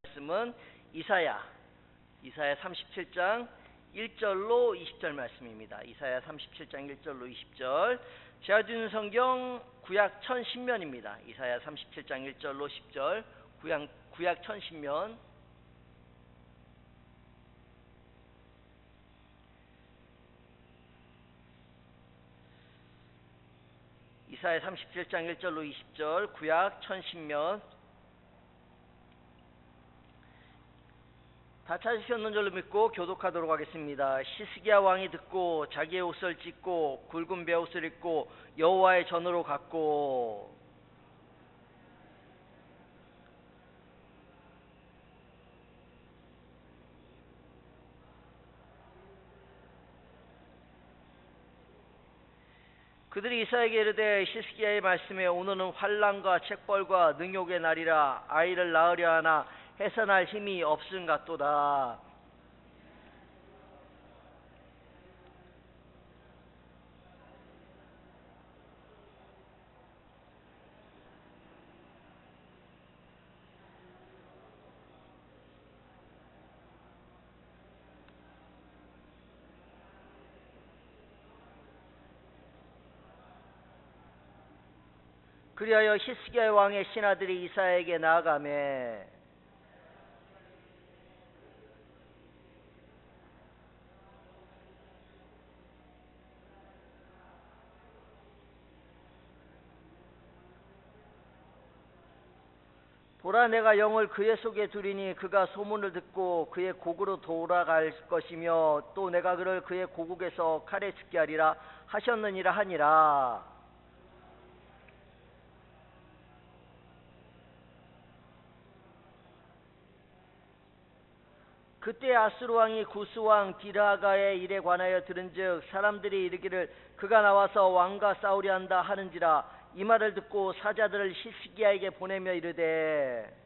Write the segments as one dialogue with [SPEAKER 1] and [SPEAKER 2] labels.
[SPEAKER 1] 말씀은 이사야 37장 1절로 20절 말씀입니다. 이사야 37장 1절로 20절. 제가 주는 성경 구약 천신면입니다. 이사야 37장 1절로 10절 구약 천신면. 이사야 37장 1절로 20절 구약 천신면. 다 찾으셨는 줄로 믿고 교독하도록 하겠습니다. 시스기야 왕이 듣고 자기의 옷을 찢고 굵은 베옷을 입고 여호와의 전으로 갔고, 그들이 이사야에게 이르되 시스기야의 말씀에 오늘은 환난과 책벌과 능욕의 날이라 아이를 낳으려 하나 해산할 힘이 없음 같도다. 그리하여 히스기야 왕의 신하들이 이사야에게 나아가매 보라, 내가 영을 그의 속에 두리니 그가 소문을 듣고 그의 고국으로 돌아갈 것이며 또 내가 그를 그의 고국에서 칼에 죽게 하리라 하셨느니라 하니라. 그때 아수르 왕이 구스 왕 디라가의 일에 관하여 들은즉 사람들이 이르기를 그가 나와서 왕과 싸우려 한다 하는지라. 이 말을 듣고 사자들을 히스기야에게 보내며 이르되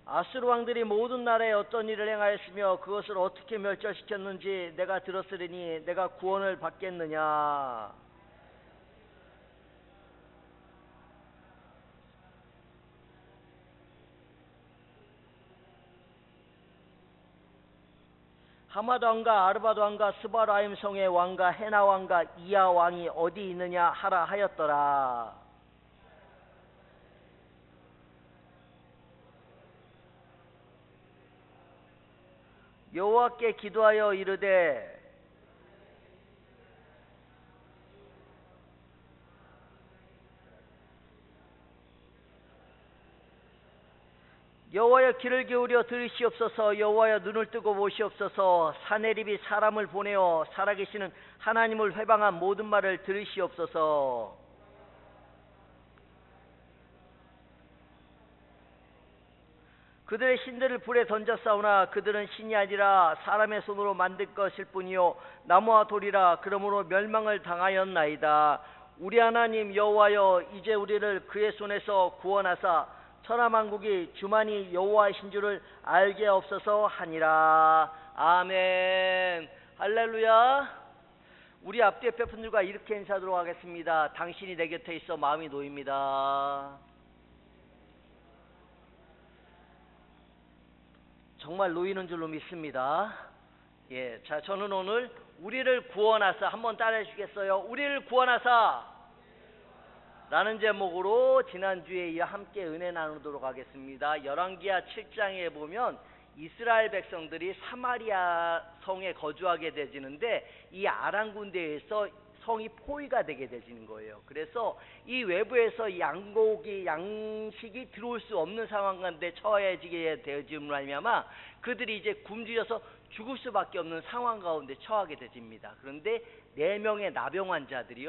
[SPEAKER 1] 아수르 왕들이 모든 나라에 어떤 일을 행하였으며 그것을 어떻게 멸절시켰는지 내가 들었으리니 내가 구원을 받겠느냐. 하마드 왕과 아르바드 왕과 스바라임 성의 왕과 헤나 왕과 이야 왕이 어디 있느냐 하라 하였더라. 여호와께 기도하여 이르되 여호와여 귀를 기울여 들으시옵소서. 여호와여 눈을 뜨고 보시옵소서. 사내립이 사람을 보내어 살아계시는 하나님을 회방한 모든 말을 들으시옵소서. 그들의 신들을 불에 던졌사오나 그들은 신이 아니라 사람의 손으로 만든 것일 뿐이요 나무와 돌이라. 그러므로 멸망을 당하였나이다. 우리 하나님 여호와여, 이제 우리를 그의 손에서 구원하사 천하만국이 주만이 여호와이신 줄을 알게 없어서 하니라. 아멘. 할렐루야. 우리 앞뒤에 뼈분들과 이렇게 인사하도록 하겠습니다. 당신이 내 곁에 있어 마음이 놓입니다. 정말 놓이는 줄로 믿습니다. 예, 자, 저는 오늘 우리를 구원하사, 한번 따라해 주시겠어요? 우리를 구원하사 라는 제목으로 지난주에 이어 함께 은혜 나누도록 하겠습니다. 열왕기하 7장에 보면 이스라엘 백성들이 사마리아 성에 거주하게 되지는데 이 아람 군대에서 성이 포위가 되게 되지는 거예요. 그래서 이 외부에서 양식이 들어올 수 없는 상황 가운데 처해지게 되어짐으로 말미암아 그들이 이제 굶주려서 죽을 수밖에 없는 상황 가운데 처하게 되집니다. 그런데 4명의 나병 환자들이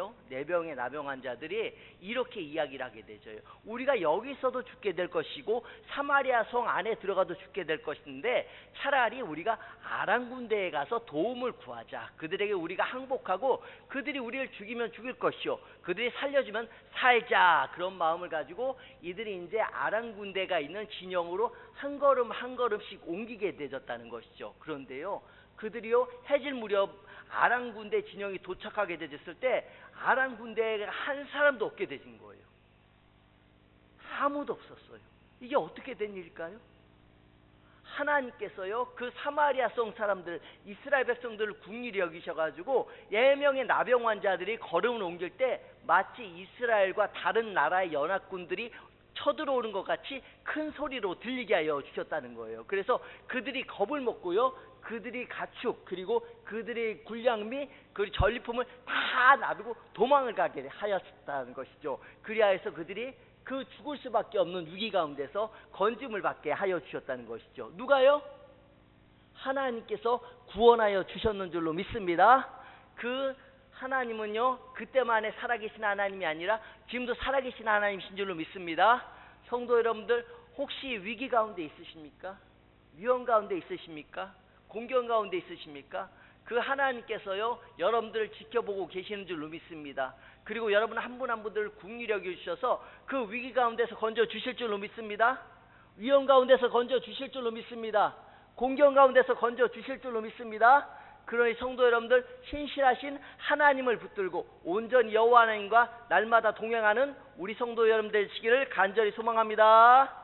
[SPEAKER 1] 이렇게 이야기를 하게 되죠. 우리가 여기서도 죽게 될 것이고 사마리아 성 안에 들어가도 죽게 될 것인데 차라리 우리가 아람 군대에 가서 도움을 구하자. 그들에게 우리가 항복하고 그들이 우리를 죽이면 죽일 것이요 그들이 살려주면 살자. 그런 마음을 가지고 이들이 이제 아람 군대가 있는 진영으로 한 걸음 한 걸음씩 옮기게 되졌다는 것이죠. 그런데요, 그들이요 해질 무렵 아람 군대 진영이 도착하게 되었을 때 아람 군대에 한 사람도 없게 되진 거예요. 아무도 없었어요. 이게 어떻게 된 일일까요? 하나님께서요 그 사마리아성 사람들 이스라엘 백성들을 긍휼히 여기셔가지고 4명의 나병 환자들이 걸음을 옮길 때 마치 이스라엘과 다른 나라의 연합군들이 쳐들어오는 것 같이 큰 소리로 들리게 하여 주셨다는 거예요. 그래서 그들이 겁을 먹고요 그들이 가축 그리고 그들의 군량미 그 전리품을 다 놔두고 도망을 가게 하였다는 것이죠. 그리하여서 그들이 그 죽을 수밖에 없는 위기 가운데서 건짐을 받게 하여 주셨다는 것이죠. 누가요? 하나님께서 구원하여 주셨는 줄로 믿습니다. 그 하나님은요 그때만에 살아계신 하나님이 아니라 지금도 살아계신 하나님이신 줄로 믿습니다. 성도 여러분들 혹시 위기 가운데 있으십니까? 위험 가운데 있으십니까? 공경 가운데 있으십니까? 그 하나님께서요 여러분들을 지켜보고 계시는 줄로 믿습니다. 그리고 여러분 한 분 한 분들을 긍휼히 여겨주셔서 그 위기 가운데서 건져 주실 줄로 믿습니다. 위험 가운데서 건져 주실 줄로 믿습니다. 공경 가운데서 건져 주실 줄로 믿습니다. 그러니 성도 여러분들 신실하신 하나님을 붙들고 온전히 여호와 하나님과 날마다 동행하는 우리 성도 여러분들 되시기를 간절히 소망합니다.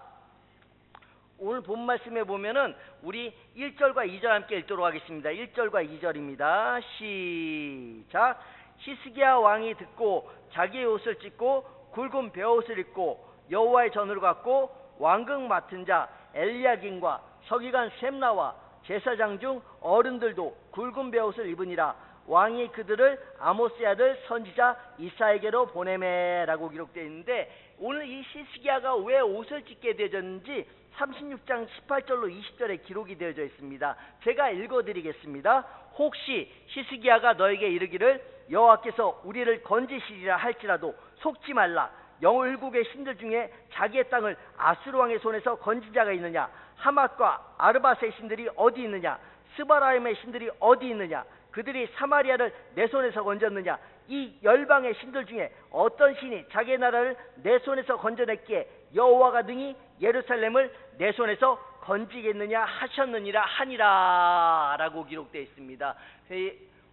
[SPEAKER 1] 오늘 본 말씀에 보면은 우리 1절과 2절 함께 읽도록 하겠습니다. 1절과 2절입니다. 시작. 히스기야 왕이 듣고 자기의 옷을 찢고 굵은 베옷을 입고 여호와의 전으로 갔고 왕궁 맡은 자 엘리야김과 서기관 셈나와 제사장 중 어른들도 굵은 베옷을 입으니라. 왕이 그들을 아모스의 아들 선지자 이사야에게로 보내매라고 기록되어 있는데 오늘 이 히스기야가 왜 옷을 찢게 되었는지 36장 18절로 20절에 기록이 되어져 있습니다. 제가 읽어드리겠습니다. 혹시 히스기야가 너에게 이르기를 여호와께서 우리를 건지시리라 할지라도 속지 말라. 열국의 신들 중에 자기의 땅을 아수르 왕의 손에서 건진 자가 있느냐? 하맛과 아르바스의 신들이 어디 있느냐? 스바라임의 신들이 어디 있느냐? 그들이 사마리아를 내 손에서 건졌느냐? 이 열방의 신들 중에 어떤 신이 자기의 나라를 내 손에서 건져냈기에 여호와가 능히 예루살렘을 내 손에서 건지겠느냐 하셨느니라 하니라 라고 기록되어 있습니다.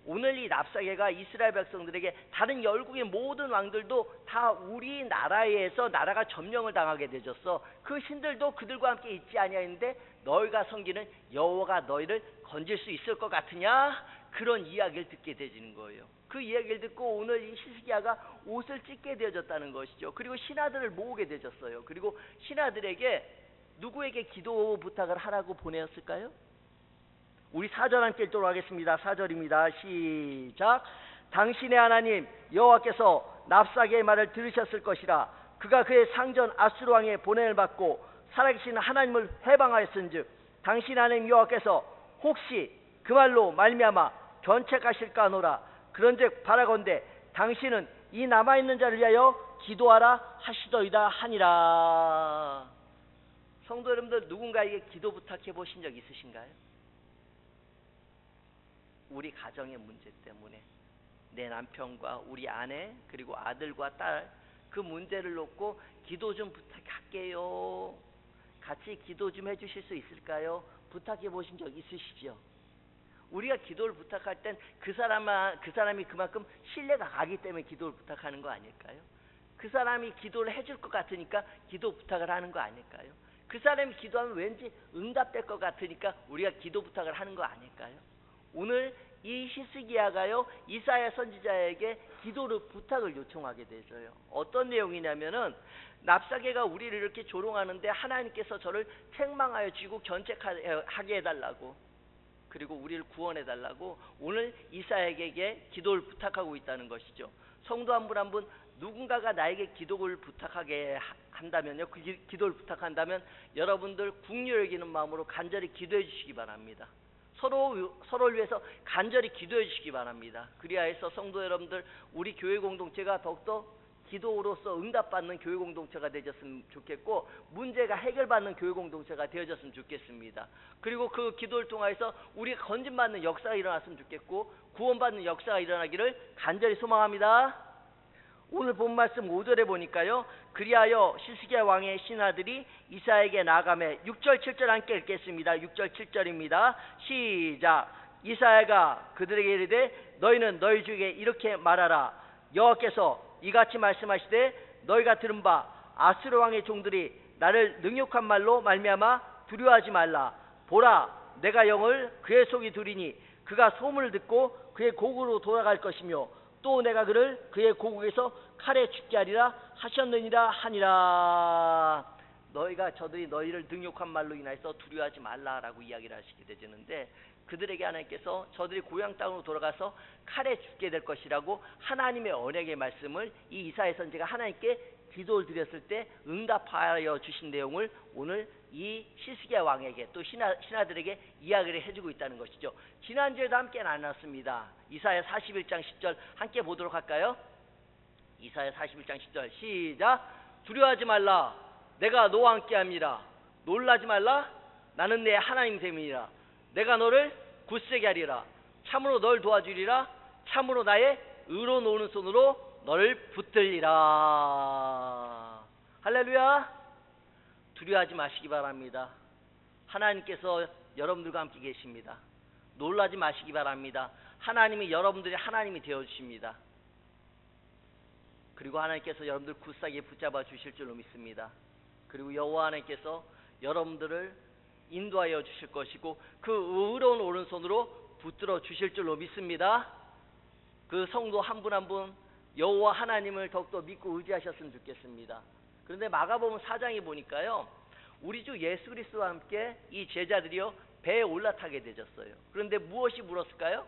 [SPEAKER 1] 오늘 이 랍사게가 이스라엘 백성들에게 다른 열국의 모든 왕들도 다 우리 나라에서 나라가 점령을 당하게 되졌어. 그 신들도 그들과 함께 있지 아니하였는데 너희가 섬기는 여호와가 너희를 건질 수 있을 것 같으냐? 그런 이야기를 듣게 되지는 거예요. 그 이야기를 듣고 오늘 이 히스기야가 옷을 찢게 되어졌다는 것이죠. 그리고 신하들을 모으게 되졌어요. 그리고 신하들에게 누구에게 기도 부탁을 하라고 보내었을까요? 우리 4절 함께 읽도록 하겠습니다. 4절입니다. 시작. 당신의 하나님 여호와께서 랍사게의 말을 들으셨을 것이라. 그가 그의 상전 아수르 왕의 보냄을 받고 살아계신 하나님을 회방하였은즉 당신의 하나님 여호와께서 혹시 그 말로 말미암아 견책하실까 하노라. 그런즉 바라건대 당신은 이 남아있는 자를 위하여 기도하라 하시더이다 하니라. 성도 여러분들 누군가에게 기도 부탁해 보신 적 있으신가요? 우리 가정의 문제 때문에 내 남편과 우리 아내 그리고 아들과 딸 그 문제를 놓고 기도 좀 부탁할게요. 같이 기도 좀 해주실 수 있을까요? 부탁해 보신 적 있으시죠? 우리가 기도를 부탁할 땐 그 사람이 그만큼 신뢰가 가기 때문에 기도를 부탁하는 거 아닐까요? 그 사람이 기도를 해줄 것 같으니까 기도 부탁을 하는 거 아닐까요? 그 사람이 기도하면 왠지 응답될 것 같으니까 우리가 기도 부탁을 하는 거 아닐까요? 오늘 이 히스기야가요 이사야 선지자에게 기도를 부탁을 요청하게 되죠. 어떤 내용이냐면은 랍사게가 우리를 이렇게 조롱하는데 하나님께서 저를 책망하여 주고 견책하게 해달라고 그리고 우리를 구원해달라고 오늘 이사야에게 기도를 부탁하고 있다는 것이죠. 성도 한 분 한 분 누군가가 나에게 기도를 부탁하게 한다면요, 그 기도를 부탁한다면 여러분들 긍휼히 여기는 마음으로 간절히 기도해 주시기 바랍니다. 서로를 위해서 간절히 기도해 주시기 바랍니다. 그리하여서 성도 여러분들 우리 교회 공동체가 더욱더 기도로서 응답받는 교회 공동체가 되었으면 좋겠고 문제가 해결받는 교회 공동체가 되어졌으면 좋겠습니다. 그리고 그 기도를 통해서 우리가 건진받는 역사가 일어났으면 좋겠고 구원받는 역사가 일어나기를 간절히 소망합니다. 오늘 본 말씀 5절에 보니까요, 그리하여 히스기야 왕의 신하들이 이사야에게 나아가매 6절 7절 함께 읽겠습니다. 6절 7절입니다. 시작. 이사야가 그들에게 이르되 너희는 너희 주에게 이렇게 말하라. 여호와께서 이같이 말씀하시되 너희가 들은 바 아수르 왕의 종들이 나를 능욕한 말로 말미암아 두려워하지 말라. 보라, 내가 영을 그의 속에 두리니 그가 소문을 듣고 그의 고국으로 돌아갈 것이며 또 내가 그를 그의 고국에서 칼에 죽게 하리라 하셨느니라 하니라. 저들이 너희를 능욕한 말로 인하여서 두려워하지 말라라고 이야기를 하시게 되는데, 그들에게 하나님께서 저들이 고향 땅으로 돌아가서 칼에 죽게 될 것이라고 하나님의 언약의 말씀을 이 이사야 선지자가 하나님께 기도를 드렸을 때 응답하여 주신 내용을 오늘 이 히스기야 왕에게 또 신하들에게 이야기를 해주고 있다는 것이죠. 지난주에도 함께 나눴습니다. 이사야 41장 10절 함께 보도록 할까요? 이사야 41장 10절 시작. 두려워하지 말라. 내가 너와 함께함이라. 놀라지 말라. 나는 내 하나님 됨이니라. 내가 너를 굳세게 하리라. 참으로 널 도와주리라. 참으로 나의 의로운 오른손으로 너를 붙들리라. 할렐루야. 두려워하지 마시기 바랍니다. 하나님께서 여러분들과 함께 계십니다. 놀라지 마시기 바랍니다. 하나님이 여러분들의 하나님이 되어주십니다. 그리고 하나님께서 여러분들 굳세게 붙잡아 주실 줄로 믿습니다. 그리고 여호와 하나님께서 여러분들을 인도하여 주실 것이고 그 의로운 오른손으로 붙들어 주실 줄로 믿습니다. 그 성도 한 분 한 분 여호와 하나님을 더욱더 믿고 의지하셨으면 좋겠습니다. 그런데 마가복음 4장에 보니까요, 우리 주 예수 그리스도와 함께 이 제자들이요 배에 올라타게 되셨어요. 그런데 무엇이 불었을까요?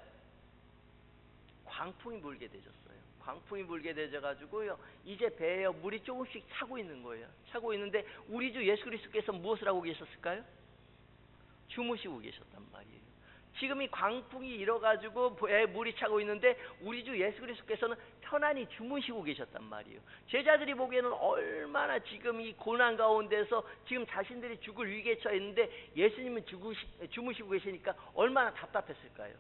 [SPEAKER 1] 광풍이 불게 되셨어요. 광풍이 불게 되셔가지고요 이제 배에 물이 조금씩 차고 있는 거예요. 차고 있는데 우리 주 예수 그리스도께서 무엇을 하고 계셨을까요? 주무시고 계셨단 말이에요. 지금 이 광풍이 일어가지고 배에 물이 차고 있는데 우리 주 예수 그리스도께서는 편안히 주무시고 계셨단 말이에요. 제자들이 보기에는 얼마나 지금 이 고난 가운데서 지금 자신들이 죽을 위기에 처해 있는데 예수님은 주무시고 계시니까 얼마나 답답했을까요?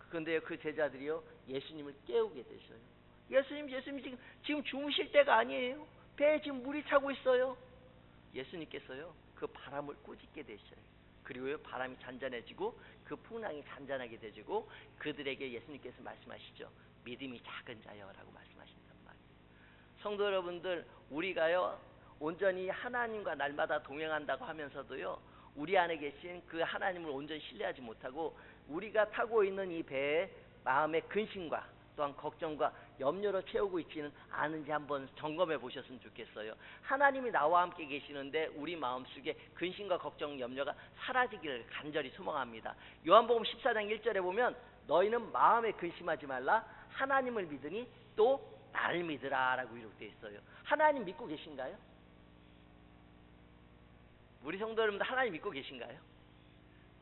[SPEAKER 1] 그런데 그 제자들이요 예수님을 깨우게 되셔요. 예수님 지금 주무실 때가 아니에요. 배에 지금 물이 차고 있어요. 예수님께서요 그 바람을 꾸짖게 되셔요. 그리고 바람이 잔잔해지고 그 풍랑이 잔잔하게 되지고 그들에게 예수님께서 말씀하시죠. 믿음이 작은 자여라고 말씀하신단 말이에요. 성도 여러분들, 우리가요 온전히 하나님과 날마다 동행한다고 하면서도요 우리 안에 계신 그 하나님을 온전히 신뢰하지 못하고 우리가 타고 있는 이 배에 마음의 근심과 또한 걱정과 염려로 채우고 있지는 않은지 한번 점검해 보셨으면 좋겠어요. 하나님이 나와 함께 계시는데 우리 마음속에 근심과 걱정, 염려가 사라지기를 간절히 소망합니다. 요한복음 14장 1절에 보면 너희는 마음에 근심하지 말라. 하나님을 믿으니 또 나를 믿으라 라고 기록되어 있어요. 하나님 믿고 계신가요? 우리 성도 여러분들 하나님 믿고 계신가요?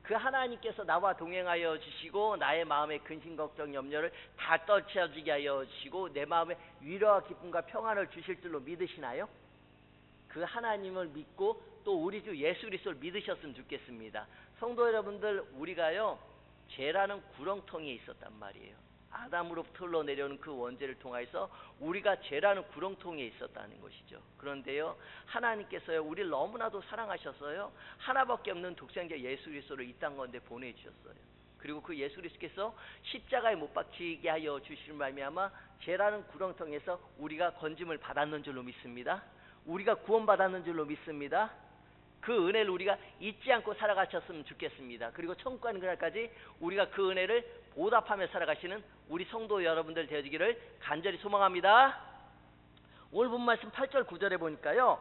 [SPEAKER 1] 그 하나님께서 나와 동행하여 주시고 나의 마음의 근심, 걱정, 염려를 다 떨쳐지게 하여 주시고 내 마음에 위로와 기쁨과 평안을 주실 줄로 믿으시나요? 그 하나님을 믿고 또 우리 주 예수 그리스도를 믿으셨으면 좋겠습니다. 성도 여러분들, 우리가요 죄라는 구렁텅이에 있었단 말이에요. 아담으로부터 흘러내려오는 그 원죄를 통해서 우리가 죄라는 구렁텅이에 있었다는 것이죠. 그런데요 하나님께서요 우리를 너무나도 사랑하셔서요 하나밖에 없는 독생자 예수 그리스도를 이 땅 가운데 보내주셨어요. 그리고 그 예수 그리스도께서 십자가에 못 박히게 하여 주실 말미암아 죄라는 구렁텅이에서 우리가 건짐을 받았는 줄로 믿습니다. 우리가 구원받았는 줄로 믿습니다. 그 은혜를 우리가 잊지 않고 살아가셨으면 좋겠습니다. 그리고 천국 가는 그날까지 우리가 그 은혜를 보답하며 살아가시는 우리 성도 여러분들 되어지기를 간절히 소망합니다. 오늘 본 말씀 8절 9절에 보니까요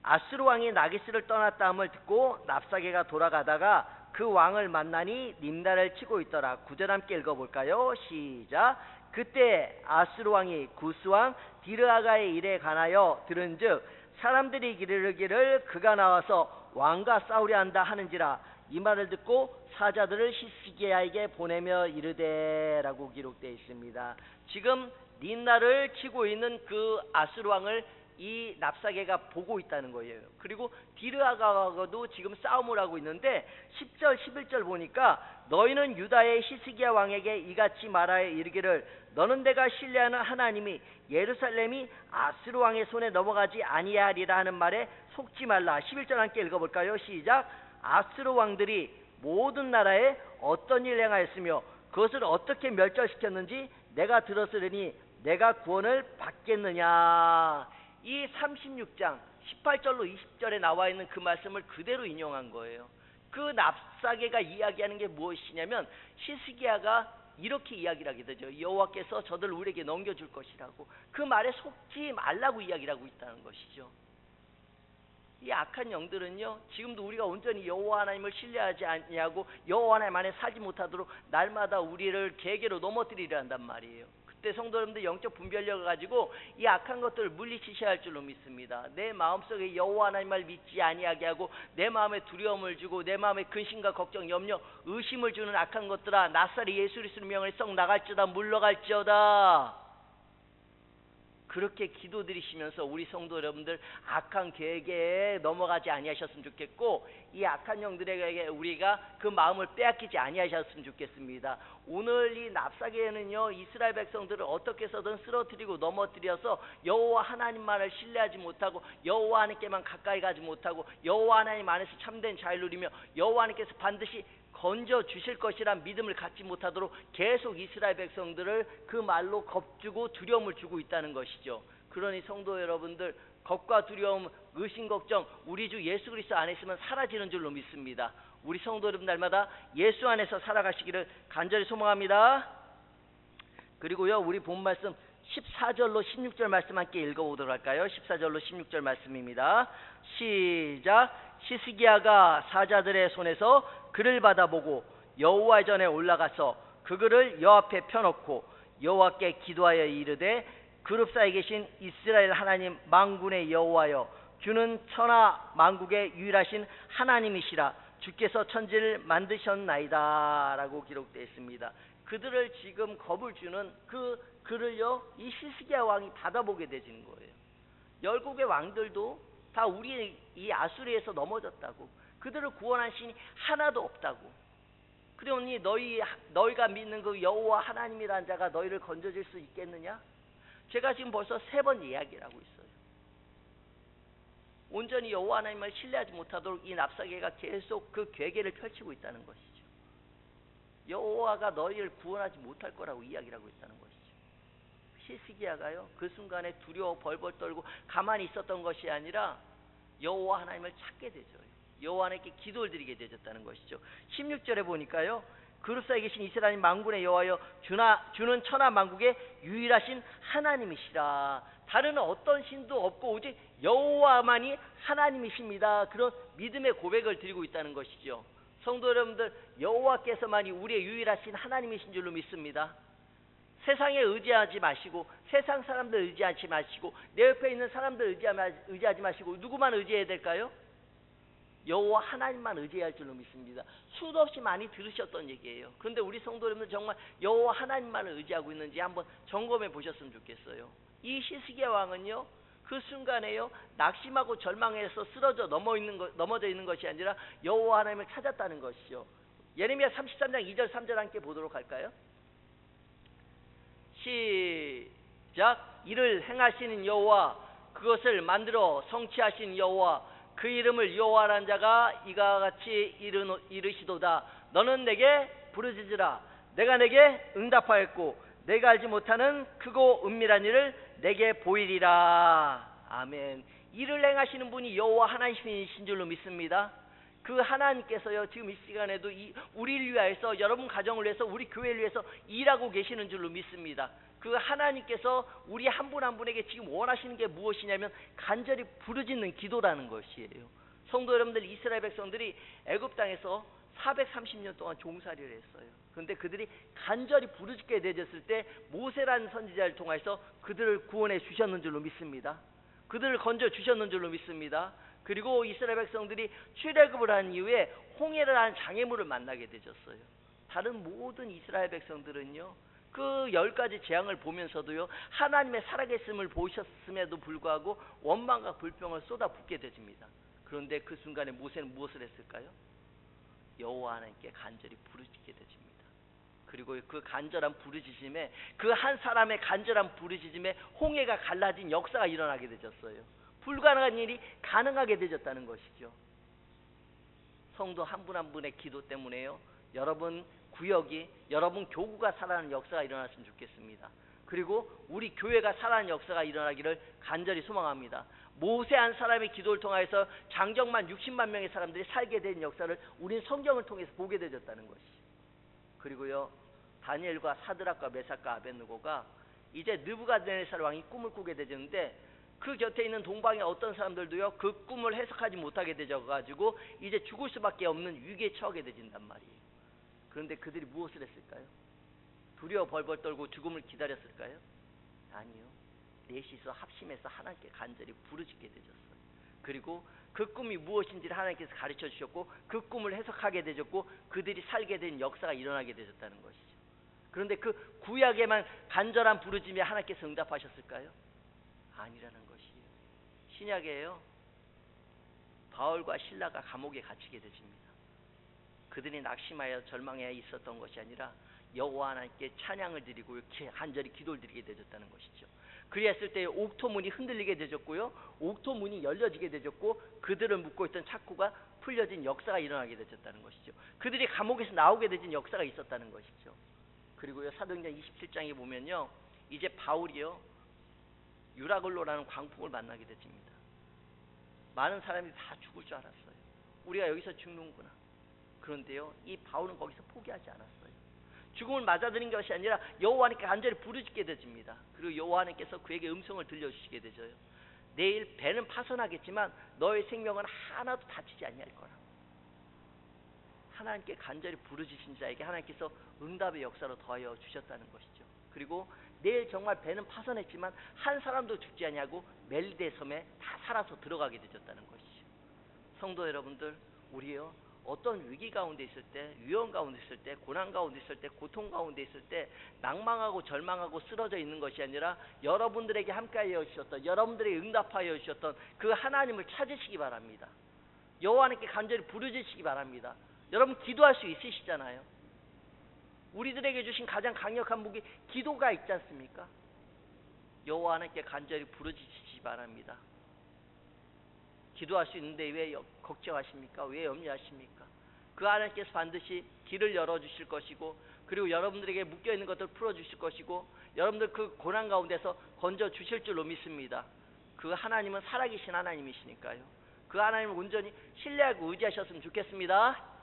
[SPEAKER 1] 아수르 왕이 나기스를 떠났다 함을 듣고 납사게가 돌아가다가 그 왕을 만나니 닌다를 치고 있더라. 9절 함께 읽어볼까요? 시작. 그때 아수르 왕이 구스 왕 디르아가의 일에 관하여 들은즉 사람들이 이르기를 그가 나와서 왕과 싸우려 한다 하는지라. 이 말을 듣고 사자들을 히스기야에게 보내며 이르되 라고 기록되어 있습니다. 지금 닌나를 치고 있는 그 아수르 왕을 이 납사게가 보고 있다는 거예요. 그리고 디르아가도 지금 싸움을 하고 있는데 10절 11절 보니까 너희는 유다의 히스기야 왕에게 이같이 말하여 이르기를 너는 내가 신뢰하는 하나님이 예루살렘이 아수르 왕의 손에 넘어가지 아니하리라 하는 말에 속지 말라. 11절 함께 읽어볼까요? 시작. 아수르 왕들이 모든 나라에 어떤 일을 행하였으며 그것을 어떻게 멸절시켰는지 내가 들었으리니 내가 구원을 받겠느냐. 이 36장 18절로 20절에 나와 있는 그 말씀을 그대로 인용한 거예요. 그 랍사게가 이야기하는 게 무엇이냐면 히스기야가 이렇게 이야기를 하게 되죠. 여호와께서 저들을 우리에게 넘겨줄 것이라고. 그 말에 속지 말라고 이야기를 하고 있다는 것이죠. 이 악한 영들은요, 지금도 우리가 온전히 여호와 하나님을 신뢰하지 아니하고 여호와 하나님 안에 살지 못하도록 날마다 우리를 계계로 넘어뜨리려 한단 말이에요. 그때 성도 여러분들 영적 분별력을 가지고 이 악한 것들을 물리치셔야 할 줄로 믿습니다. 내 마음속에 여호와 하나님을 믿지 아니하게 하고 내 마음에 두려움을 주고 내 마음에 근심과 걱정, 염려, 의심을 주는 악한 것들아, 낫사리 예수 그리스도의 명을 썩 나갈지어다, 물러갈지어다. 그렇게 기도드리시면서 우리 성도 여러분들 악한 계획에 넘어가지 아니하셨으면 좋겠고, 이 악한 영들에게 우리가 그 마음을 빼앗기지 아니하셨으면 좋겠습니다. 오늘 이 랍사게는요, 이스라엘 백성들을 어떻게 해서든 쓰러뜨리고 넘어뜨려서 여호와 하나님만을 신뢰하지 못하고 여호와 하나님께만 가까이 가지 못하고 여호와 하나님 안에서 참된 자유를 누리며 여호와 하나님께서 반드시 건져 주실 것이란 믿음을 갖지 못하도록 계속 이스라엘 백성들을 그 말로 겁주고 두려움을 주고 있다는 것이죠. 그러니 성도 여러분들, 겁과 두려움, 의심, 걱정 우리 주 예수 그리스도 안에 있으면 사라지는 줄로 믿습니다. 우리 성도 여러분 날마다 예수 안에서 살아가시기를 간절히 소망합니다. 그리고요, 우리 본 말씀 14절로 16절 말씀 함께 읽어보도록 할까요? 14절로 16절 말씀입니다. 시작. 히스기야가 사자들의 손에서 글을 받아보고 여호와의 전에 올라가서 그 글을 여 앞에 펴놓고 여호와께 기도하여 이르되, 그룹 사이에 계신 이스라엘 하나님 만군의 여호와여, 주는 천하 만국의 유일하신 하나님이시라. 주께서 천지를 만드셨나이다 라고 기록되어 있습니다. 그들을 지금 겁을 주는 그 글을요, 이 히스기야 왕이 받아보게 되는 거예요. 열국의 왕들도 다 우리 이 아수리에서 넘어졌다고, 그들을 구원한 신이 하나도 없다고. 그러니 너희가 믿는 그 여호와 하나님이라는 자가 너희를 건져줄 수 있겠느냐? 제가 지금 벌써 3번 이야기를 하고 있어요. 온전히 여호와 하나님을 신뢰하지 못하도록 이 랍사게가 계속 그 괴계를 펼치고 있다는 것이죠. 여호와가 너희를 구원하지 못할 거라고 이야기를 하고 있다는 것이죠. 히스기야가요, 그 순간에 두려워 벌벌 떨고 가만히 있었던 것이 아니라 여호와 하나님을 찾게 되죠. 여호와 하나님께 기도를 드리게 되었다는 것이죠. 16절에 보니까요, 그룹 사이에 계신 이스라엘 만군의 여호와여, 주는 천하 만국의 유일하신 하나님이시라. 다른 어떤 신도 없고 오직 여호와만이 하나님이십니다. 그런 믿음의 고백을 드리고 있다는 것이죠. 성도 여러분들, 여호와께서만이 우리의 유일하신 하나님이신 줄로 믿습니다. 세상에 의지하지 마시고, 세상 사람들 의지하지 마시고, 내 옆에 있는 사람들 의지하지 마시고, 누구만 의지해야 될까요? 여호와 하나님만 의지해야 할 줄로 믿습니다. 수도 없이 많이 들으셨던 얘기예요. 그런데 우리 성도 여러분들 정말 여호와 하나님만을 의지하고 있는지 한번 점검해 보셨으면 좋겠어요. 이 히스기야 왕은요, 그 순간에요, 낙심하고 절망해서 넘어져 있는 것이 아니라 여호와 하나님을 찾았다는 것이죠. 예레미야 33장 2절 3절 함께 보도록 할까요? 시작. 이를 행하시는 여호와, 그것을 만들어 성취하신 여호와, 그 이름을 여호와라는 자가 이와 같이 이르시도다. 너는 내게 부르짖으라. 내가 내게 응답하였고 내가 알지 못하는 크고 은밀한 일을 내게 보이리라. 아멘. 이를 행하시는 분이 여호와 하나님이신 줄로 믿습니다. 그 하나님께서요, 지금 이 시간에도 우리를 위하여서, 여러분 가정을 위해서, 우리 교회를 위해서 일하고 계시는 줄로 믿습니다. 그 하나님께서 우리 한 분 한 분에게 지금 원하시는 게 무엇이냐면 간절히 부르짖는 기도라는 것이에요. 성도 여러분들, 이스라엘 백성들이 애굽 땅에서 430년 동안 종살이를 했어요. 그런데 그들이 간절히 부르짖게 되었을 때 모세라는 선지자를 통해서 그들을 구원해 주셨는 줄로 믿습니다. 그들을 건져 주셨는 줄로 믿습니다. 그리고 이스라엘 백성들이 출애굽을 한 이후에 홍해라는 장애물을 만나게 되셨어요. 다른 모든 이스라엘 백성들은요, 그 10가지 재앙을 보면서도요, 하나님의 살아계심을 보셨음에도 불구하고 원망과 불평을 쏟아붓게 되집니다. 그런데 그 순간에 모세는 무엇을 했을까요? 여호와 하나님께 간절히 부르짖게 되집니다. 그리고 그 간절한 부르짖음에, 그 한 사람의 간절한 부르짖음에 홍해가 갈라진 역사가 일어나게 되셨어요. 불가능한 일이 가능하게 되졌다는 것이죠. 성도 한 분 한 분의 기도 때문에요. 여러분 구역이, 여러분 교구가 살아나는 역사가 일어났으면 좋겠습니다. 그리고 우리 교회가 살아나는 역사가 일어나기를 간절히 소망합니다. 모세 한 사람의 기도를 통해서 장정만 60만 명의 사람들이 살게 된 역사를 우린 성경을 통해서 보게 되었다는 것이죠. 그리고요, 다니엘과 사드락과 메삭과 아벳느고가 이제 느부갓네살 왕이 꿈을 꾸게 되는데 그 곁에 있는 동방의 어떤 사람들도요, 그 꿈을 해석하지 못하게 되져가지고 이제 죽을 수밖에 없는 위기에 처하게 되진단 말이에요. 그런데 그들이 무엇을 했을까요? 두려워 벌벌 떨고 죽음을 기다렸을까요? 아니요. 넷이서 합심해서 하나님께 간절히 부르짖게 되셨어요. 그리고 그 꿈이 무엇인지를 하나님께서 가르쳐 주셨고 그 꿈을 해석하게 되셨고 그들이 살게 된 역사가 일어나게 되셨다는 것이죠. 그런데 그 구약에만 간절한 부르짖음에 하나님께서 응답하셨을까요? 아니라는 것이에요. 신약에요, 바울과 실라가 감옥에 갇히게 되십니다. 그들이 낙심하여 절망해 있었던 것이 아니라 여호와 하나님께 찬양을 드리고 간절히 기도를 드리게 되었다는 것이죠. 그리했을 때 옥토문이 흔들리게 되었고요, 옥토문이 열려지게 되었고 그들을 묶고 있던 착고가 풀려진 역사가 일어나게 되었다는 것이죠. 그들이 감옥에서 나오게 되진 역사가 있었다는 것이죠. 그리고요, 사도행전 27장에 보면요, 이제 바울이요 유라굴로라는 광풍을 만나게 되집니다. 많은 사람이 다 죽을 줄 알았어요. 우리가 여기서 죽는구나. 그런데요, 이 바울은 거기서 포기하지 않았어요. 죽음을 맞아들인 것이 아니라 여호와 하나님께 간절히 부르짖게 되집니다. 그리고 여호와 하나님께서 그에게 음성을 들려주시게 되죠. 내일 배는 파손하겠지만 너의 생명은 하나도 다치지 아니할 거라. 하나님께 간절히 부르짖으신 자에게 하나님께서 응답의 역사로 더하여 주셨다는 것이죠. 그리고 내일 정말 배는 파손했지만 한 사람도 죽지 아니하고 멜리데 섬에 다 살아서 들어가게 되었다는 것이죠. 성도 여러분들, 우리요 어떤 위기 가운데 있을 때, 위험 가운데 있을 때, 고난 가운데 있을 때, 고통 가운데 있을 때 낭망하고 절망하고 쓰러져 있는 것이 아니라 여러분들에게 함께하여 주셨던, 여러분들에게 응답하여 주셨던 그 하나님을 찾으시기 바랍니다. 여호와 하나님께 간절히 부르짖으시기 바랍니다. 여러분 기도할 수 있으시잖아요. 우리들에게 주신 가장 강력한 무기 기도가 있지 않습니까? 여호와 하나님께 간절히 부르짖으시기 바랍니다. 기도할 수 있는데 왜 걱정하십니까? 왜 염려하십니까? 그 하나님께서 반드시 길을 열어주실 것이고, 그리고 여러분들에게 묶여있는 것들을 풀어주실 것이고, 여러분들 그 고난 가운데서 건져주실 줄로 믿습니다. 그 하나님은 살아계신 하나님이시니까요. 그 하나님을 온전히 신뢰하고 의지하셨으면 좋겠습니다.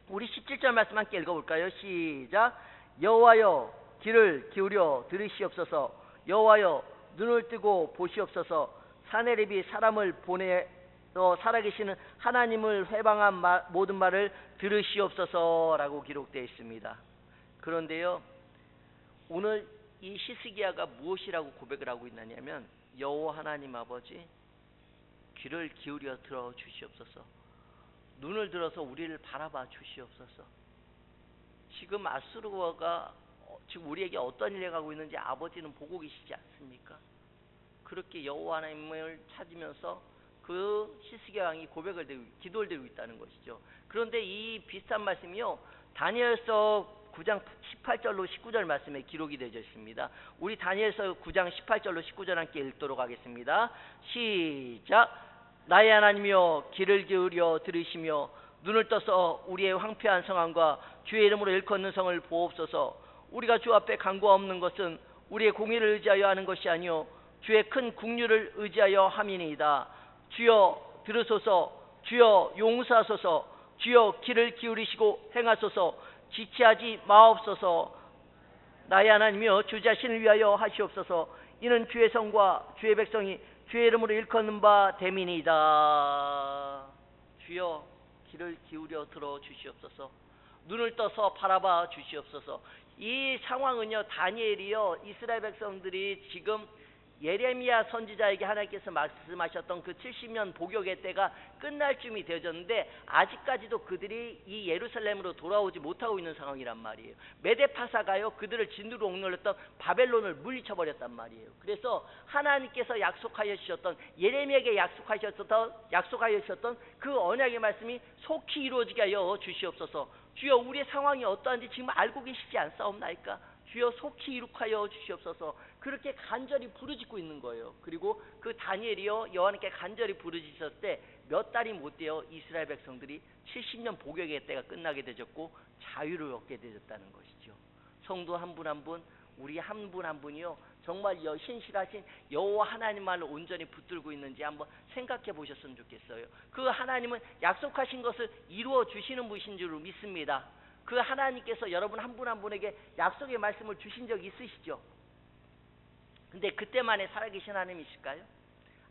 [SPEAKER 1] 우리 17절 말씀 함께 읽어볼까요? 시작. 여호와여 귀를 기울여 들으시옵소서. 여호와여 눈을 뜨고 보시옵소서. 사내립이 사람을 보내어 살아계시는 하나님을 회방한 모든 말을 들으시옵소서라고 기록되어 있습니다. 그런데요, 오늘 이 히스기야가 무엇이라고 고백을 하고 있느냐면 여호와 하나님 아버지 귀를 기울여 들어 주시옵소서. 눈을 들어서 우리를 바라봐 주시옵소서. 지금 아수르가 지금 우리에게 어떤 일을 하고 있는지 아버지는 보고 계시지 않습니까? 그렇게 여호와 하나님을 찾으면서 그 히스기야 왕이 고백을 드리고 기도를 드리고 있다는 것이죠. 그런데 이 비슷한 말씀이요 다니엘서 9장 18절로 19절 말씀에 기록이 되어 있습니다. 우리 다니엘서 9장 18절로 19절 함께 읽도록 하겠습니다. 시작. 나의 하나님이여 귀를 기울여 들으시며 눈을 떠서 우리의 황폐한 상황과 주의 이름으로 일컫는 성을 보옵소서. 우리가 주 앞에 간구가 없는 것은 우리의 공의를 의지하여 하는 것이 아니요 주의 큰 국률을 의지하여 함이니이다. 주여 들으소서. 주여 용서하소서. 주여 귀를 기울이시고 행하소서. 지체하지 마옵소서. 나의 하나님이여 주 자신을 위하여 하시옵소서. 이는 주의 성과 주의 백성이 주의 이름으로 일컫는 바 됨이니이다. 주여 귀를 기울여 들어 주시옵소서. 눈을 떠서 바라봐 주시옵소서. 이 상황은요 다니엘이요 이스라엘 백성들이 지금 예레미야 선지자에게 하나님께서 말씀하셨던 그 70년 복역의 때가 끝날 쯤이 되어졌는데 아직까지도 그들이 이 예루살렘으로 돌아오지 못하고 있는 상황이란 말이에요. 메데파사가요 그들을 진두로 옥놀렸던 바벨론을 물리쳐버렸단 말이에요. 그래서 하나님께서 약속하여 주셨던 예레미야에게 약속하여 주셨던 그 언약의 말씀이 속히 이루어지게 하여 주시옵소서. 주여 우리의 상황이 어떠한지 지금 알고 계시지 않사옵나이까? 주여 속히 이룩하여 주시옵소서. 그렇게 간절히 부르짖고 있는 거예요. 그리고 그 다니엘이요 여호와께 간절히 부르짖었을 때 몇 달이 못 돼요 이스라엘 백성들이 70년 복역의 때가 끝나게 되졌고 자유를 얻게 되었다는 것이죠. 성도 한 분 한 분, 우리 한 분 한 분이요 정말 신실하신 여호와 하나님만을 온전히 붙들고 있는지 한번 생각해 보셨으면 좋겠어요. 그 하나님은 약속하신 것을 이루어 주시는 분이신 줄 믿습니다. 그 하나님께서 여러분 한 분 한 분에게 약속의 말씀을 주신 적 있으시죠? 근데 그때만에 살아계신 하나님이실까요?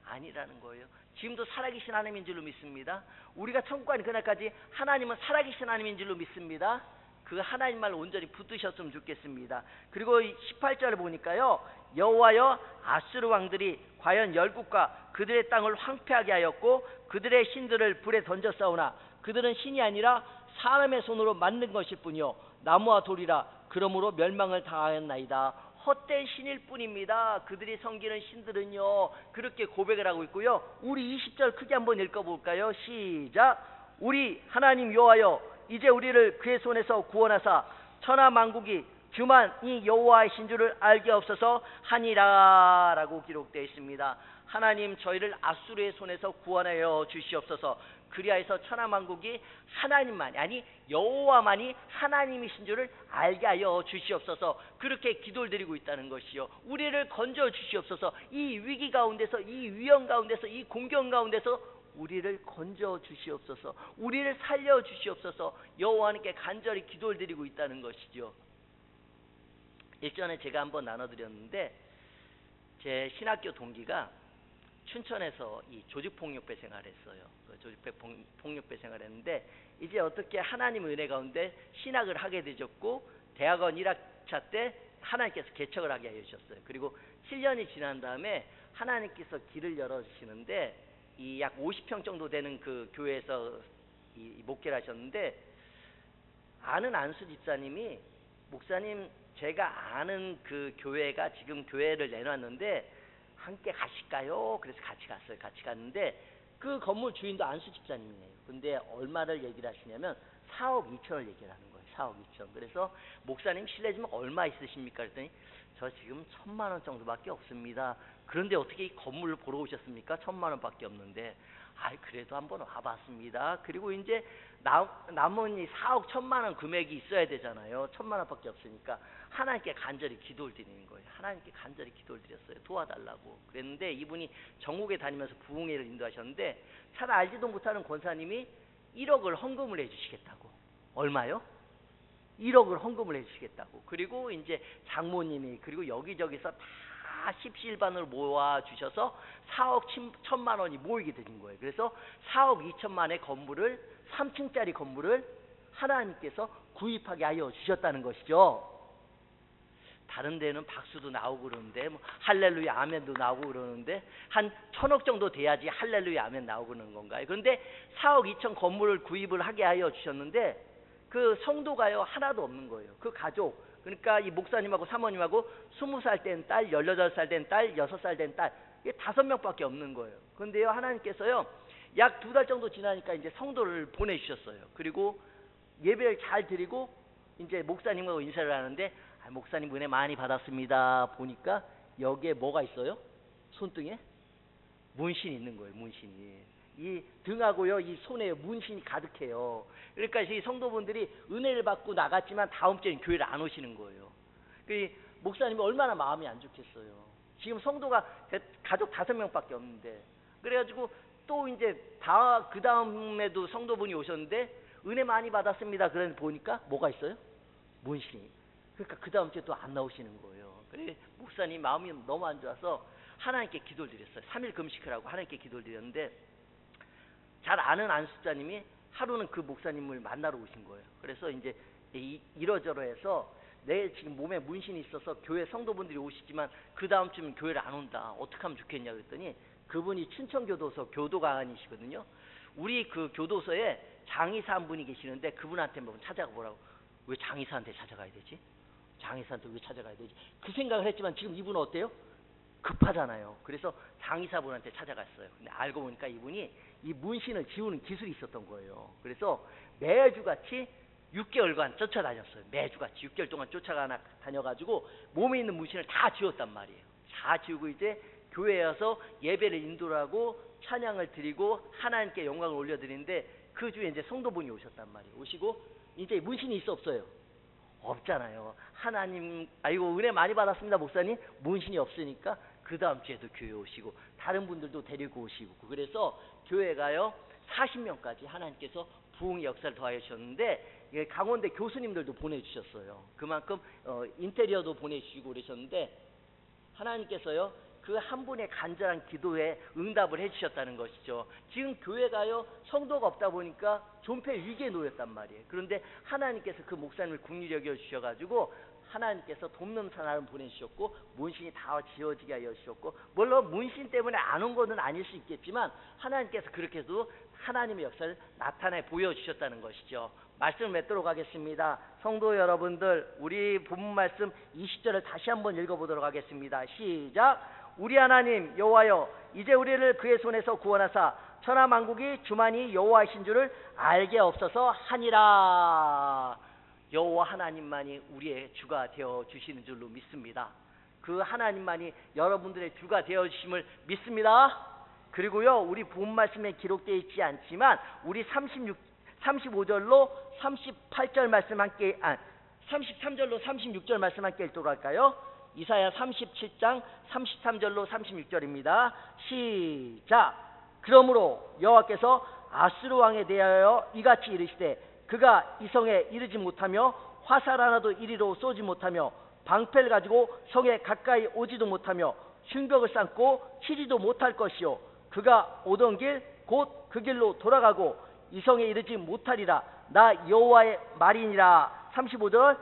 [SPEAKER 1] 아니라는 거예요. 지금도 살아계신 하나님인 줄로 믿습니다. 우리가 천국 가는 그날까지 하나님은 살아계신 하나님인 줄로 믿습니다. 그 하나님만 온전히 붙드셨으면 좋겠습니다. 그리고 18절을 보니까요 여호와여 아수르 왕들이 과연 열국과 그들의 땅을 황폐하게 하였고 그들의 신들을 불에 던졌사오나 그들은 신이 아니라 사람의 손으로 만든 것일 뿐이요 나무와 돌이라 그러므로 멸망을 당하였나이다. 헛된 신일 뿐입니다. 그들이 섬기는 신들은요 그렇게 고백을 하고 있고요. 우리 20절 크게 한번 읽어볼까요? 시작. 우리 하나님 여호와여 이제 우리를 그의 손에서 구원하사 천하 만국이 주만 이 여호와이신 줄을 알게 없어서 하니라 라고 기록되어 있습니다. 하나님 저희를 아수르의 손에서 구원하여 주시옵소서. 그리하여서 천하 만국이 하나님만이 아니 여호와만이 하나님이신 줄을 알게 하여 주시옵소서. 그렇게 기도를 드리고 있다는 것이요. 우리를 건져 주시옵소서. 이 위기 가운데서 이 위험 가운데서 이 공경 가운데서 우리를 건져 주시옵소서. 우리를 살려 주시옵소서. 여호와께 간절히 기도를 드리고 있다는 것이죠. 일전에 제가 한번 나눠드렸는데 제 신학교 동기가 춘천에서 이 조직폭력배 생활했어요. 조직폭력배 생활했는데 이제 어떻게 하나님 은혜 가운데 신학을 하게 되셨고 대학원 1학차 때 하나님께서 개척을 하게 해주셨어요. 그리고 7년이 지난 다음에 하나님께서 길을 열어주시는데 이 약 50평 정도 되는 그 교회에서 이 목회를 하셨는데 아는 안수 집사님이 목사님 제가 아는 그 교회가 지금 교회를 내놨는데 함께 가실까요? 그래서 같이 갔어요. 같이 갔는데 그 건물 주인도 안수 집사님이에요. 근데 얼마를 얘기를 하시냐면 4억 2천을 얘기를 하는 거예요. 4억 2천. 그래서 목사님 실례지만 얼마 있으십니까? 그랬더니 저 지금 1,000만 원 정도밖에 없습니다. 그런데 어떻게 이 건물을 보러 오셨습니까? 1,000만 원밖에 없는데 아이 그래도 한번 와봤습니다. 그리고 이제 남은 이 4억 1,000만 원 금액이 있어야 되잖아요. 1,000만 원밖에 없으니까 하나님께 간절히 기도를 드리는 거예요. 하나님께 간절히 기도를 드렸어요. 도와달라고. 그랬는데 이분이 전국에 다니면서 부흥회를 인도하셨는데 잘 알지도 못하는 권사님이 1억을 헌금을 해주시겠다고. 얼마요? 1억을 헌금을 해주시겠다고. 그리고 이제 장모님이 그리고 여기저기서 다 십시일반으로 모아주셔서 4억 1,000만 원이 모이게 되는 거예요. 그래서 4억 2천만의 건물을 3층짜리 건물을 하나님께서 구입하게 하여 주셨다는 것이죠. 다른 데는 박수도 나오고 그러는데 뭐 할렐루야 아멘도 나오고 그러는데 한 1,000억 정도 돼야지 할렐루야 아멘 나오고 그러는 건가요? 그런데 4억 2천 건물을 구입을 하게 하여 주셨는데 그 성도가요 하나도 없는 거예요. 그 가족 그러니까 이 목사님하고 사모님하고 20살 된 딸, 18살 된 딸, 6살 된 딸 이게 5명밖에 없는 거예요. 그런데요 하나님께서요 약 2달 정도 지나니까 이제 성도를 보내주셨어요. 그리고 예배를 잘 드리고 이제 목사님하고 인사를 하는데 목사님 은혜 많이 받았습니다. 보니까 여기에 뭐가 있어요? 손등에 문신이 있는 거예요. 문신이 이 등하고요 이 손에 문신이 가득해요. 그러니까 이 성도분들이 은혜를 받고 나갔지만 다음 주에는 교회를 안 오시는 거예요. 그 목사님이 얼마나 마음이 안 좋겠어요. 지금 성도가 가족 5명밖에 없는데 그래가지고 또 이제 그 다음에도 성도분이 오셨는데 은혜 많이 받았습니다. 그런데 보니까 뭐가 있어요? 문신이. 그러니까 그 다음 주에 또 안 나오시는 거예요. 그래 목사님 마음이 너무 안 좋아서 하나님께 기도를 드렸어요. 3일 금식을 하고 하나님께 기도를 드렸는데 잘 아는 안수자님이 하루는 그 목사님을 만나러 오신 거예요. 그래서 이제 이러저러해서 내 지금 몸에 문신이 있어서 교회 성도분들이 오시지만 그 다음 주면 교회를 안 온다. 어떻게 하면 좋겠냐 그랬더니 그분이 춘천교도소 교도관이시거든요. 우리 그 교도소에 장의사 한 분이 계시는데 그분한테 한번 찾아가 보라고. 왜 장의사한테 찾아가야 되지? 장의사한테 왜 찾아가야 되지? 그 생각을 했지만 지금 이분은 어때요? 급하잖아요. 그래서 장의사분한테 찾아갔어요. 근데 알고 보니까 이분이 이 문신을 지우는 기술이 있었던 거예요. 그래서 매주같이 6개월간 쫓아다녔어요. 매주같이 6개월 동안 다녀가지고 몸에 있는 문신을 다 지웠단 말이에요. 다 지우고 이제 교회에 와서 예배를 인도를 하고 찬양을 드리고 하나님께 영광을 올려드리는데 그 주에 이제 성도분이 오셨단 말이에요. 오시고 이제 문신이 있어 없어요? 없잖아요. 하나님 아이고 은혜 많이 받았습니다 목사님. 문신이 없으니까 그 다음 주에도 교회 오시고 다른 분들도 데리고 오시고 그래서 교회가요 40명까지 하나님께서 부흥의 역사를 더하여 주셨는데 강원대 교수님들도 보내주셨어요. 그만큼 인테리어도 보내주시고 그러셨는데 하나님께서요 그 한 분의 간절한 기도에 응답을 해주셨다는 것이죠. 지금 교회가요 성도가 없다 보니까 존폐 위기에 놓였단 말이에요. 그런데 하나님께서 그 목사님을 긍휼히 여겨 주셔가지고 하나님께서 돕는 사람을 보내주셨고 문신이 다 지워지게 하여 주셨고 물론 문신 때문에 안 온 것은 아닐 수 있겠지만 하나님께서 그렇게 해도 하나님의 역사를 나타내 보여주셨다는 것이죠. 말씀을 맺도록 하겠습니다. 성도 여러분들 우리 본문 말씀 20절을 다시 한번 읽어보도록 하겠습니다. 시작. 우리 하나님 여호와여 이제 우리를 그의 손에서 구원하사 천하 만국이 주만이 여호와이신 줄을 알게 없어서 하니라. 여호와 하나님만이 우리의 주가 되어 주시는 줄로 믿습니다. 그 하나님만이 여러분들의 주가 되어 주심을 믿습니다. 그리고요 우리 본 말씀에 기록되어 있지 않지만 우리 35절로 38절 말씀 함께 33절로 36절 말씀 함께 읽도록 할까요? 이사야 37장 33절로 36절입니다. 시작. 그러므로 여호와께서 아수르 왕에 대하여 이같이 이르시되 그가 이 성에 이르지 못하며 화살 하나도 이리로 쏘지 못하며 방패를 가지고 성에 가까이 오지도 못하며 흉벽을 쌓고 치지도 못할 것이요 그가 오던 길 곧 그 길로 돌아가고 이 성에 이르지 못하리라. 나 여호와의 말이니라. 35절.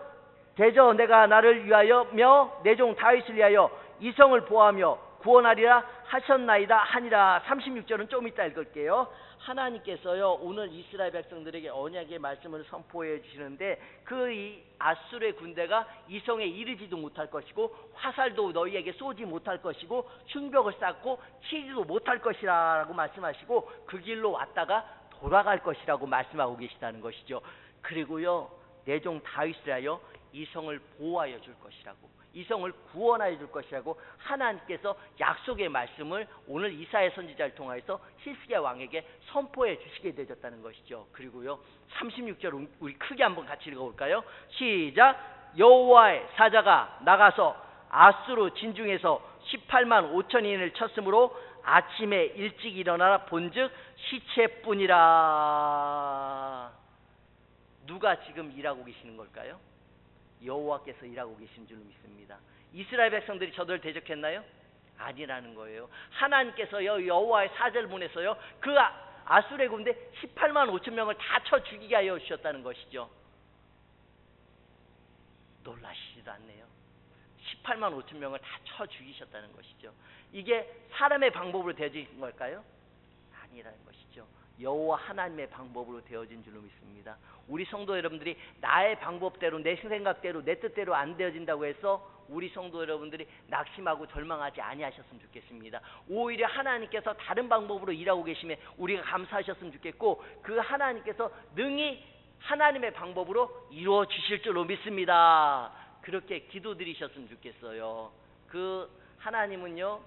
[SPEAKER 1] 대저 내가 나를 위하여며 내 종 다윗을 위하여 이 성을 보호하며 구원하리라 하셨나이다 하니라. 36절은 좀 이따 읽을게요. 하나님께서요 오늘 이스라엘 백성들에게 언약의 말씀을 선포해 주시는데 그 이 아수르의 군대가 이 성에 이르지도 못할 것이고 화살도 너희에게 쏘지 못할 것이고 흉벽을 쌓고 치지도 못할 것이라고 말씀하시고 그 길로 왔다가 돌아갈 것이라고 말씀하고 계시다는 것이죠. 그리고요 내 종 다윗을 위하여 이 성을 보호하여 줄 것이라고 이 성을 구원하여 줄 것이라고 하나님께서 약속의 말씀을 오늘 이사야 선지자를 통하여서 히스기야 왕에게 선포해 주시게 되셨다는 것이죠. 그리고요 36절 우리 크게 한번 같이 읽어볼까요? 시작. 여호와의 사자가 나가서 아수르 진중에서 18만 5천인을 쳤으므로 아침에 일찍 일어나라 본즉 시체뿐이라. 누가 지금 일하고 계시는 걸까요? 여호와께서 일하고 계신 줄로 믿습니다. 이스라엘 백성들이 저들을 대적했나요? 아니라는 거예요. 하나님께서요 여호와의 사자를 보내서요 그 아수르의 군대 18만 5천 명을 다 쳐 죽이게 하여 주셨다는 것이죠. 놀라시지도 않네요. 18만 5천 명을 다 쳐 죽이셨다는 것이죠. 이게 사람의 방법으로 되어진 걸까요? 아니라는 것이죠. 여호와 하나님의 방법으로 되어진 줄로 믿습니다. 우리 성도 여러분들이 나의 방법대로 내 생각대로 내 뜻대로 안 되어진다고 해서 우리 성도 여러분들이 낙심하고 절망하지 아니하셨으면 좋겠습니다. 오히려 하나님께서 다른 방법으로 일하고 계시면 우리가 감사하셨으면 좋겠고 그 하나님께서 능히 하나님의 방법으로 이루어 주실 줄로 믿습니다. 그렇게 기도드리셨으면 좋겠어요. 그 하나님은요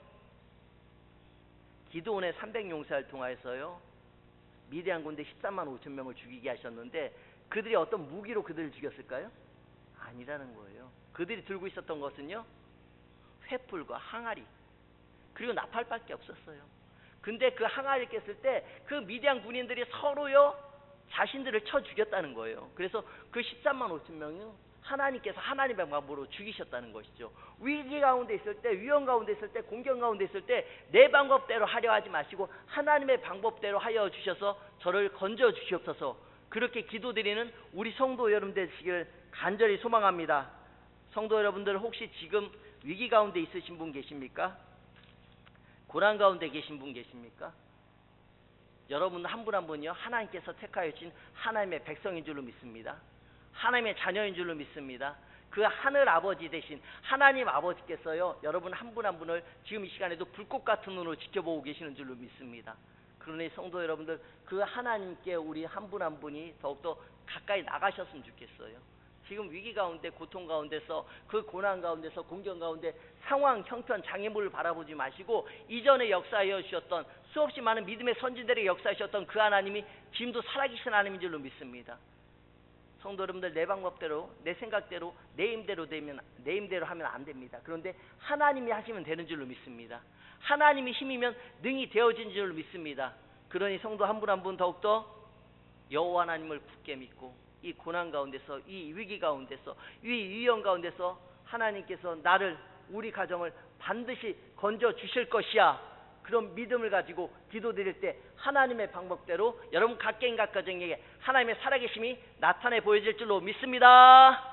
[SPEAKER 1] 기드온의 300용사를 통하여서요 미디안 군대 13만 5천 명을 죽이게 하셨는데 그들이 어떤 무기로 그들을 죽였을까요? 아니라는 거예요. 그들이 들고 있었던 것은요 횃불과 항아리 그리고 나팔밖에 없었어요. 근데 그 항아리를 깼을 때 그 미디안 군인들이 서로요 자신들을 쳐 죽였다는 거예요. 그래서 그 13만 5천 명이요 하나님께서 하나님의 방법으로 죽이셨다는 것이죠. 위기 가운데 있을 때, 위험 가운데 있을 때, 공경 가운데 있을 때 내 방법대로 하려 하지 마시고 하나님의 방법대로 하여 주셔서 저를 건져 주시옵소서. 그렇게 기도드리는 우리 성도 여러분 되시길 간절히 소망합니다. 성도 여러분들 혹시 지금 위기 가운데 있으신 분 계십니까? 고난 가운데 계신 분 계십니까? 여러분 한 분 한 분이요 하나님께서 택하여 주신 하나님의 백성인 줄로 믿습니다. 하나님의 자녀인 줄로 믿습니다. 그 하늘 아버지 되신 하나님 아버지께서요 여러분 한 분 한 분을 지금 이 시간에도 불꽃 같은 눈으로 지켜보고 계시는 줄로 믿습니다. 그러니 성도 여러분들, 그 하나님께 우리 한 분 한 분이 더욱더 가까이 나가셨으면 좋겠어요. 지금 위기 가운데, 고통 가운데서, 그 고난 가운데서, 공경 가운데 상황, 형편, 장애물을 바라보지 마시고 이전에 역사하여 주셨던, 수없이 많은 믿음의 선진들의 역사하셨던 그 하나님이 지금도 살아계신 하나님인 줄로 믿습니다. 성도 여러분들, 내 방법대로, 내 생각대로, 내 힘대로 하면 안 됩니다. 그런데 하나님이 하시면 되는 줄로 믿습니다. 하나님이 힘이면 능히 되어진 줄로 믿습니다. 그러니 성도 한 분 한 분 더욱더 여호와 하나님을 굳게 믿고, 이 고난 가운데서, 이 위기 가운데서, 이 위험 가운데서 하나님께서 나를, 우리 가정을 반드시 건져 주실 것이야, 그런 믿음을 가지고 기도드릴 때 하나님의 방법대로 여러분 각 개인 각 가정에게 하나님의 살아계심이 나타내 보여질 줄로 믿습니다.